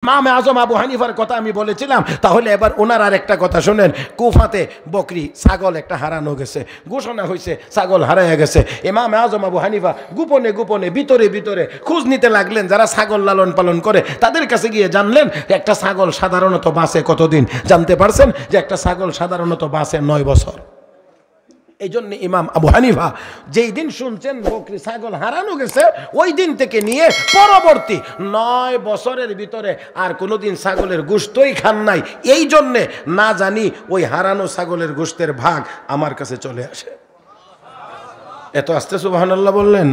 ইমামে আজম আবু হানিফার কথা আমি বলেছিলাম, তাহলে এবার ওনার আর একটা কথা শুনেন। কুফাতে বকরি ছাগল একটা হারানো গেছে, ঘোষণা হয়েছে ছাগল হারাইয়া গেছে। ইমামে আজম আবু হানিফা গোপনে গোপনে ভিতরে ভিতরে খোঁজ নিতে লাগলেন। যারা ছাগল লালন পালন করে তাদের কাছে গিয়ে জানলেন একটা ছাগল সাধারণত বাঁচে কতদিন। জানতে পারছেন যে একটা ছাগল সাধারণত বাঁচে 9 বছর। এই জন্য ইমাম আবু হানিফা যেই দিন শুনছেন বকরি ছাগল হারানো গেছে, ওই দিন থেকে নিয়ে পরবর্তী 9 বছরের ভিতরে আর কোনোদিন ছাগলের গোশতই খান নাই। এই জন্যে না জানি ওই হারানো ছাগলের গোশতের ভাগ আমার কাছে চলে আসে। এত আস্তে সুবহানাল্লাহ বললেন।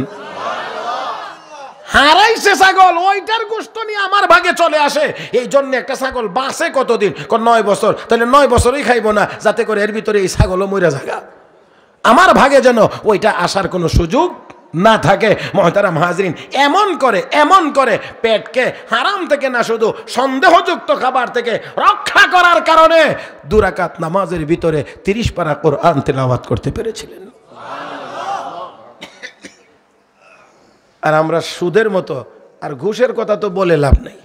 হারাইছে ছাগল, ওইটার গোশত নিয়ে আমার ভাগে চলে আসে। এই জন্য একটা ছাগল বাঁচে কতদিন? 9 বছর। তাহলে 9 বছরই খাইবো না, যাতে করে এর ভিতরে এই ছাগলও মরে জায়গা আমার ভাগে যেন ওইটা আসার কোনো সুযোগ না থাকে। মুহতারাম হাজরিন, এমন করে পেটকে হারাম থেকে না শুধু সন্দেহযুক্ত খাবার থেকে রক্ষা করার কারণে 2 রাকাত নামাজের ভিতরে 30 পারা কোরআন তেলাওয়াত করতে পেরেছিলেন। আর আমরা সুদের মতো আর ঘুষের কথা তো বলে লাভ নেই,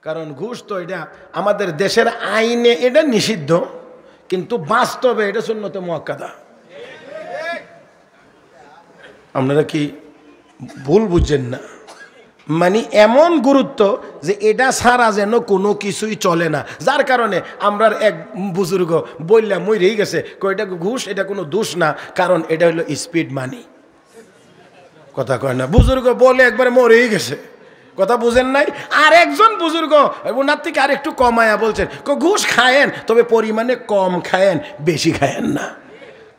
কারণ ঘুষ তো এটা আমাদের দেশের আইনে এটা নিষিদ্ধ, কিন্তু বাস্তবে এটা সুন্নতে মুআক্কাদা। আপনারা কি ভুল বুঝছেন না? মানে এমন গুরুত্ব যে এটা ছাড়া যেন কোনো কিছুই চলে না, যার কারণে আমরা এক বুজুর্গ বললাম মরেই গেছে, এটা ঘুষ, এটা কোনো দোষ না, কারণ এটা হলো স্পিড মানি। কথা কয় না, বুজুর্গ বলে একবার মরেই গেছে, কথা বুঝেন নাই। আর একজন বুজুর্গ ওনার থেকে আর একটু কমায়া বলছেন, ঘুষ খায়েন তবে পরিমাণে কম খায়েন, বেশি খায়েন না।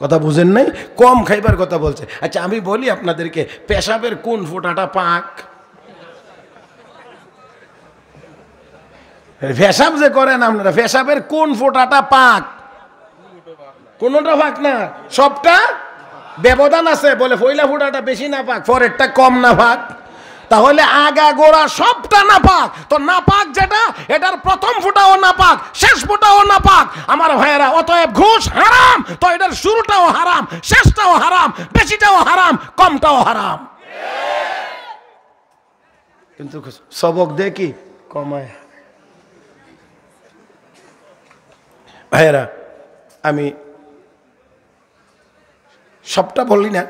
কথা বুঝেন নাই, কম খাইবার কথা বলছে। আচ্ছা আমি বলি আপনাদেরকে, পেশাবের কোন ফোঁটাটা পাক? পেশাব যে করেন আপনারা, পেশাবের কোন ফোঁটাটা পাক? কোনটা পাক না, সবটা ব্যবধান আছে। বলে পয়লা ফোঁটাটা বেশি না পাক, পরেরটা কম না পাক। তাহলে আগা গোড়া সবটা নাপাক। তো নাপাক যেটা, এটার প্রথম ফোঁটাও নাপাক, শেষ ফোঁটাও নাপাক। আমার ভাইয়েরা, অতএব ঘুষ হারাম, তো এটার শুরুটাও হারাম, শেষটাও হারাম, বেশিটাও হারাম, কমটাও হারাম। কিন্তু সবক দেখি কমায়। ভাইয়েরা, আমি সবটা বলি না,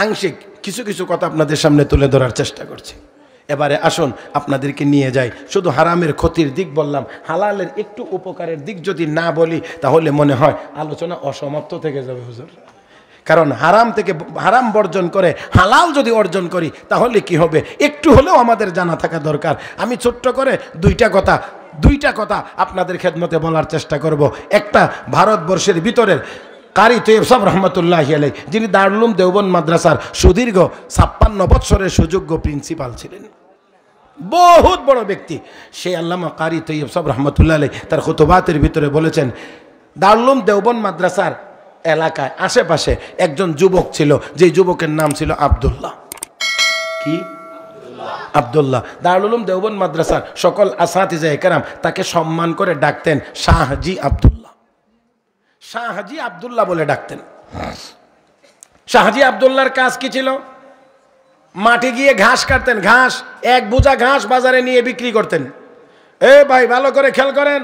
আংশিক কিছু কিছু কথা আপনাদের সামনে তুলে ধরার চেষ্টা করছি। এবারে আসুন আপনাদেরকে নিয়ে যাই। শুধু হারামের ক্ষতির দিক বললাম, হালালের একটু উপকারের দিক যদি না বলি তাহলে মনে হয় আলোচনা অসমাপ্ত থেকে যাবে হুজুর। কারণ হারাম থেকে হারাম বর্জন করে হালাল যদি অর্জন করি তাহলে কি হবে, একটু হলেও আমাদের জানা থাকা দরকার। আমি ছোট্ট করে দুইটা কথা আপনাদের খেদমতে বলার চেষ্টা করব। একটা, ভারতবর্ষের ভিতরের কারি তৈয়ব সাহেব রহমতুল্লাহ আলাইহি, যিনি দারুল উলুম দেওবন্দ মাদ্রাসার সুদীর্ঘ 56 বছরের সুযোগ্য প্রিন্সিপাল ছিলেন, বহুত বড় ব্যক্তি। সেই আল্লামা কারি তৈয়ব সাহেব রহমতুল্লাহ আলাইহি তার খুতবাতের ভিতরে বলেছেন, দারুল উলুম দেওবন্দ মাদ্রাসার এলাকায় আশেপাশে একজন যুবক ছিল, যে যুবকের নাম ছিল আব্দুল্লাহ। কি? আব্দুল্লাহ। দারুল উলুম দেওবন্দ মাদ্রাসার সকল আসাতিজা কেরাম তাকে সম্মান করে ডাকতেন শাহজি আব্দুল্লাহ। শাহজি আব্দুল্লাহ বলে ডাকতেন। শাহজি আব্দুল্লাহর কাজ কি ছিল? মাঠে গিয়ে ঘাস কাটতেন। ঘাস, 1 বোঝা ঘাস বাজারে নিয়ে বিক্রি করতেন। এ ভাই ভালো করে খেয়াল করেন,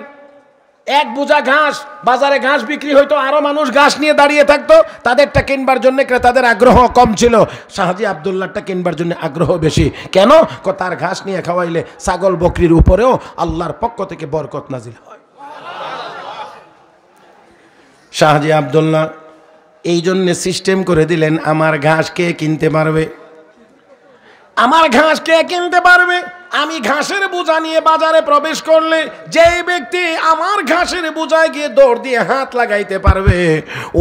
1 বোঝা ঘাস বাজারে ঘাস বিক্রি হইতো, আরো মানুষ ঘাস নিয়ে দাঁড়িয়ে থাকতো। তাদেরটা কিনবার জন্য ক্রেতাদের আগ্রহ কম ছিল, শাহজি আব্দুল্লাহটা কিনবার জন্য আগ্রহ বেশি। কেন? তার ঘাস নিয়ে খাওয়াইলে ছাগল বকরির উপরেও আল্লাহর পক্ষ থেকে বরকত নাজিল হয়। শাহজি আব্দুল্লাহ এই জন্যে সিস্টেম করে দিলেন, আমার ঘাস কে কিনতে পারবে? আমার ঘাস কে কিনতে পারবে? আমি ঘাসের বোঝা নিয়ে বাজারে প্রবেশ করলে যে ব্যক্তি আমার ঘাসের বোঝায় গিয়ে দৌড় দিয়ে হাত লাগাইতে পারবে,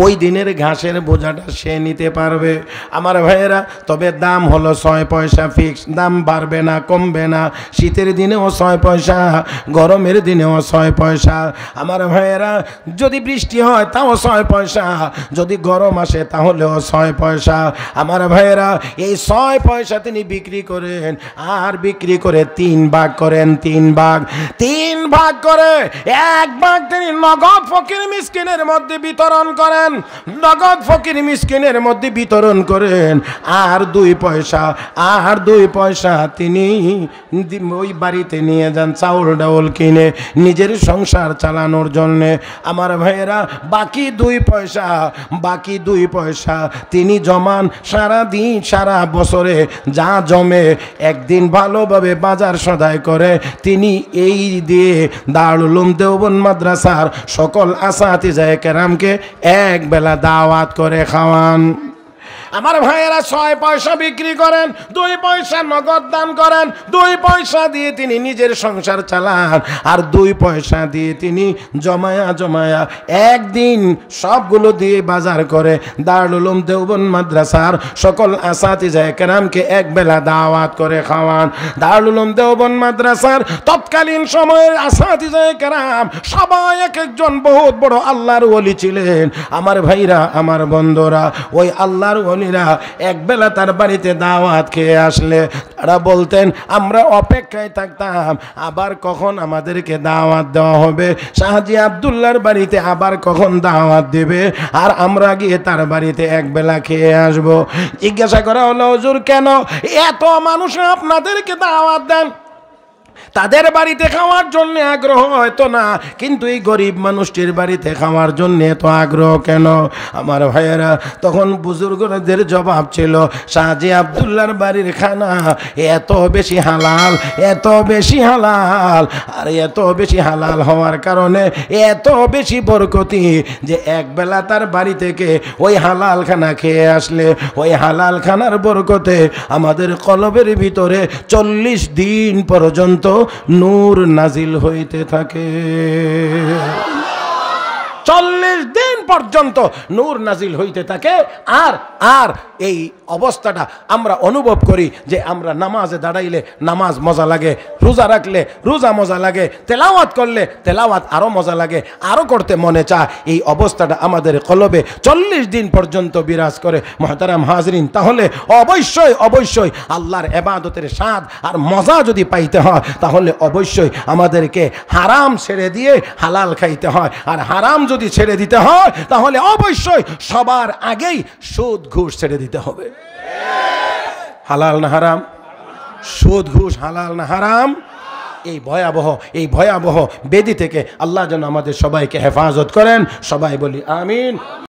ওই দিনের ঘাসের বোঝাটা সে নিতে পারবে। আমার ভাইয়েরা, তবে দাম হলো 6 পয়সা ফিক্স, দাম বাড়বে না, কমবে না। শীতের দিনেও 6 পয়সা, গরমের দিনেও 6 পয়সা। আমার ভাইয়েরা, যদি বৃষ্টি হয় তাও 6 পয়সা, যদি গরম আসে তাহলেও 6 পয়সা। আমার ভাইয়েরা, এই 6 পয়সা তিনি বিক্রি করেন, আর বিক্রি করে করে 3 ভাগ করেন, 3 ভাগ করে 1 ভাগ তিনি নগদ ফকির মিসকিনের মধ্যে বিতরণ করেন, নগদ ফকির মিসকিনের মধ্যে বিতরণ করেন। আর 2 পয়সা তিনি ওই বাড়িতে নিয়ে যান চাউল ডাউল কিনে নিজের সংসার চালানোর জন্যে। আমার ভাইয়েরা বাকি 2 পয়সা তিনি জমান সারা দিন সারা বছরে যা জমে একদিন ভালোভাবে বাজার সদাই করে তিনি এই দিয়ে দারুল উলুম দেওবন্দ মাদ্রাসার সকল আসাতিজায়ে কেরামকে এক বেলা দাওয়াত করে খাওয়ান। আমার ভাইয়েরা 6 পয়সা বিক্রি করেন, 2 পয়সা নগদ দান করেন, 2 পয়সা দিয়ে তিনি নিজের সংসার চালান, আর 2 পয়সা দিয়ে তিনি জমায়া একদিন সবগুলো দিয়ে বাজার করে দারুল উলুম দেওবন্দ মাদ্রাসার সকল আসাতিজায়ে কেরামকে এক বেলা দাওয়াত করে খাওয়ান। দারুল উলুম দেওবন্দ মাদ্রাসার তৎকালীন সময়ের আসাতিজায়ে কেরাম সবাই এক একজন বহুত বড় আল্লাহর ওলি ছিলেন। আমার ভাইরা, আমার বন্ধুরা, ওই আল্লাহর এক বেলা তার বাড়িতে দাওয়াত খেয়ে আসলে তারা বলতেন আমরা অপেক্ষায় থাকতাম আবার কখন আমাদেরকে দাওয়াত দেওয়া হবে, শাহজি আব্দুল্লাহর বাড়িতে আবার কখন দাওয়াত দেবে, আর আমরা গিয়ে তার বাড়িতে এক বেলা খেয়ে আসবো। জিজ্ঞাসা করা হলো হুজুর কেন এত মানুষ আপনাদেরকে দাওয়াত দেন? তাদের বাড়িতে খাওয়ার জন্য আগ্রহ হয়তো না, কিন্তু এই গরিব মানুষটির বাড়িতে খাওয়ার জন্য এত আগ্রহ কেন? আমার ভাইয়েরা, তখন বুজুর্গদের জবাব ছিল শাহজি আব্দুল্লাহর বাড়ির খানা এত বেশি হালাল, এত বেশি হালাল, আর এত বেশি হালাল হওয়ার কারণে এত বেশি বরকতি যে এক বেলা তার বাড়ি থেকে ওই হালাল খানা খেয়ে আসলে ওই হালাল খানার বরকতে আমাদের কলবের ভিতরে 40 দিন পর্যন্ত নূর নাজিল হইতে থাকে। 40 দিন পর্যন্ত নূর নাজিল হইতে থাকে। আর এই অবস্থাটা আমরা অনুভব করি যে আমরা নামাজে দাঁড়াইলে নামাজ মজা লাগে, রোজা রাখলে রোজা মজা লাগে, তেলাওয়াত করলে তেলাওয়াত আরো মজা লাগে, আরো করতে মনে চায়। এই অবস্থাটা আমাদের কলবে 40 দিন পর্যন্ত বিরাজ করে। মুহতারাম হাজরিন, তাহলে অবশ্যই আল্লাহর ইবাদতের স্বাদ আর মজা যদি পাইতে হয় তাহলে অবশ্যই আমাদেরকে হারাম ছেড়ে দিয়ে হালাল খাইতে হয়। আর হারাম যদি ছেড়ে দিতে হয় তাহলে অবশ্যই সবার আগেই সুদ ঘুষ ছেড়ে দিতে হবে। হালাল না হারাম? সুদ ঘুষ হালাল না হারাম? এই ভয়াবহ বেদি থেকে আল্লাহ যেন আমাদের সবাইকে হেফাজত করেন। সবাই বলি আমিন।